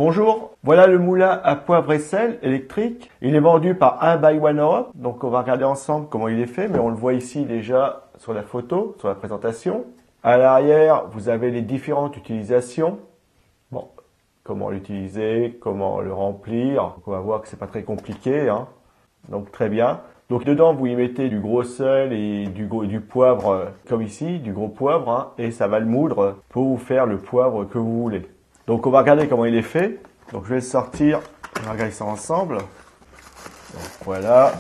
Bonjour, voilà le moulin à poivre et sel électrique. Il est vendu par 1 by 1 Europe. Donc on va regarder ensemble comment il est fait, mais on le voit ici déjà sur la photo, sur la présentation. À l'arrière, vous avez les différentes utilisations. Bon, comment l'utiliser, comment le remplir. Donc on va voir que c'est pas très compliqué, hein. Donc très bien. Donc dedans, vous y mettez du gros sel et du poivre, comme ici, du gros poivre, hein, et ça va le moudre pour vous faire le poivre que vous voulez. Donc on va regarder comment il est fait. Donc je vais le sortir, on va regarder ça ensemble. Donc voilà.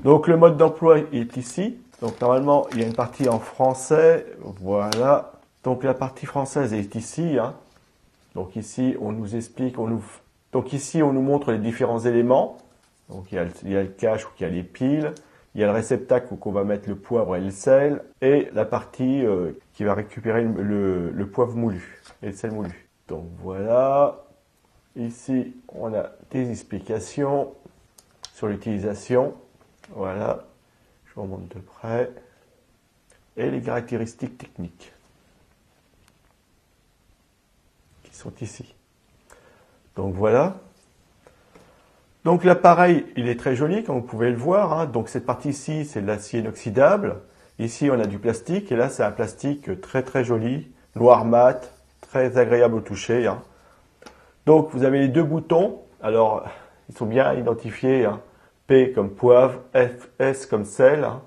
Donc le mode d'emploi est ici. Donc normalement, il y a une partie en français, voilà. Donc la partie française est ici, hein. Donc ici, on nous explique, donc ici, on nous montre les différents éléments. Donc il y a le cache où il y a les piles, il y a le réceptacle où on va mettre le poivre et le sel, et la partie qui va récupérer le poivre moulu et le sel moulu. Donc voilà, ici on a des explications sur l'utilisation, voilà, je vous remonte de près, et les caractéristiques techniques qui sont ici. Donc voilà. Donc l'appareil, il est très joli, comme vous pouvez le voir, hein. Donc cette partie-ci, c'est de l'acier inoxydable. Ici, on a du plastique, et là, c'est un plastique très très joli, noir mat, très agréable au toucher, hein. Donc vous avez les deux boutons. Alors, ils sont bien identifiés, hein. P comme poivre, S comme sel, hein.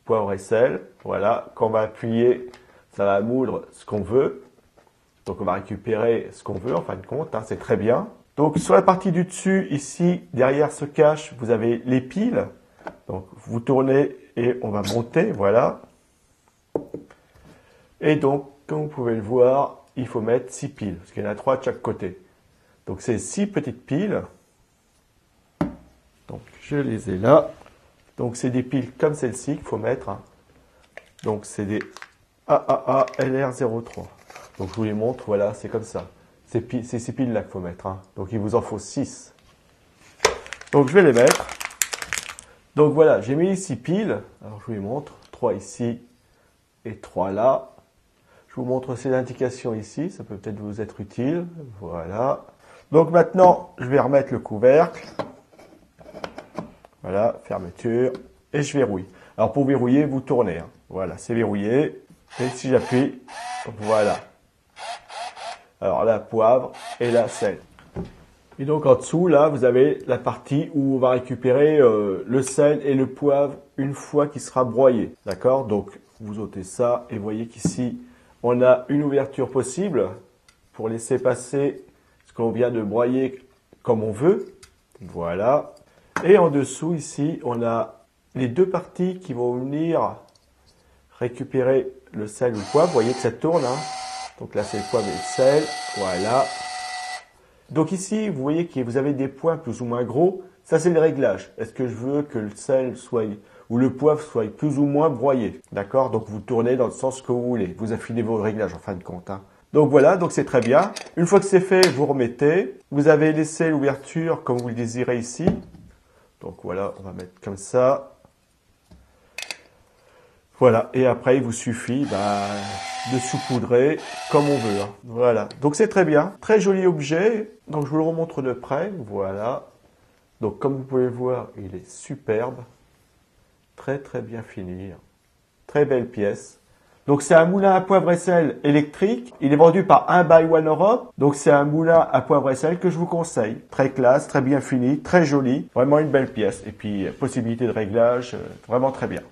Poivre et sel. Voilà, quand on va appuyer, ça va moudre ce qu'on veut. Donc on va récupérer ce qu'on veut, en fin de compte, hein. C'est très bien. Donc sur la partie du dessus, ici, derrière ce cache, vous avez les piles. Donc vous tournez et on va monter, voilà. Et donc, comme vous pouvez le voir, il faut mettre 6 piles, parce qu'il y en a 3 de chaque côté. Donc c'est 6 petites piles. Donc je les ai là. Donc c'est des piles comme celle-ci qu'il faut mettre, hein. Donc c'est des AAA LR03. Donc je vous les montre, voilà, c'est comme ça. C'est ces piles-là qu'il faut mettre, hein. Donc il vous en faut 6. Donc je vais les mettre. Donc voilà, j'ai mis 6 piles. Alors je vous les montre. 3 ici et 3 là. Je vous montre ces indications ici. Ça peut peut-être vous être utile. Voilà. Donc maintenant, je vais remettre le couvercle. Voilà, fermeture. Et je verrouille. Alors pour verrouiller, vous tournez, hein. Voilà, c'est verrouillé. Et si j'appuie, voilà. Alors là, poivre et là, sel. Et donc en dessous, là, vous avez la partie où on va récupérer le sel et le poivre une fois qu'il sera broyé. D'accord? Donc vous ôtez ça et voyez qu'ici, on a une ouverture possible pour laisser passer ce qu'on vient de broyer comme on veut. Voilà. Et en dessous, ici, on a les deux parties qui vont venir récupérer le sel ou le poivre. Vous voyez que ça tourne, hein? Donc là, c'est le poivre et le sel. Voilà. Donc ici, vous voyez que vous avez des points plus ou moins gros. Ça, c'est le réglage. Est-ce que je veux que le sel soit ou le poivre soit plus ou moins broyé? D'accord? Donc vous tournez dans le sens que vous voulez. Vous affinez vos réglages en fin de compte, hein. Donc voilà, donc c'est très bien. Une fois que c'est fait, vous remettez. Vous avez laissé l'ouverture comme vous le désirez ici. Donc voilà, on va mettre comme ça. Voilà, et après il vous suffit de saupoudrer comme on veut, hein. Voilà, donc c'est très bien, très joli objet. Donc je vous le remontre de près, voilà. Donc comme vous pouvez le voir, il est superbe, très très bien fini, très belle pièce. Donc c'est un moulin à poivre et sel électrique, il est vendu par 1 by 1 Europe. Donc c'est un moulin à poivre et sel que je vous conseille, très classe, très bien fini, très joli, vraiment une belle pièce. Et puis possibilité de réglage, vraiment très bien.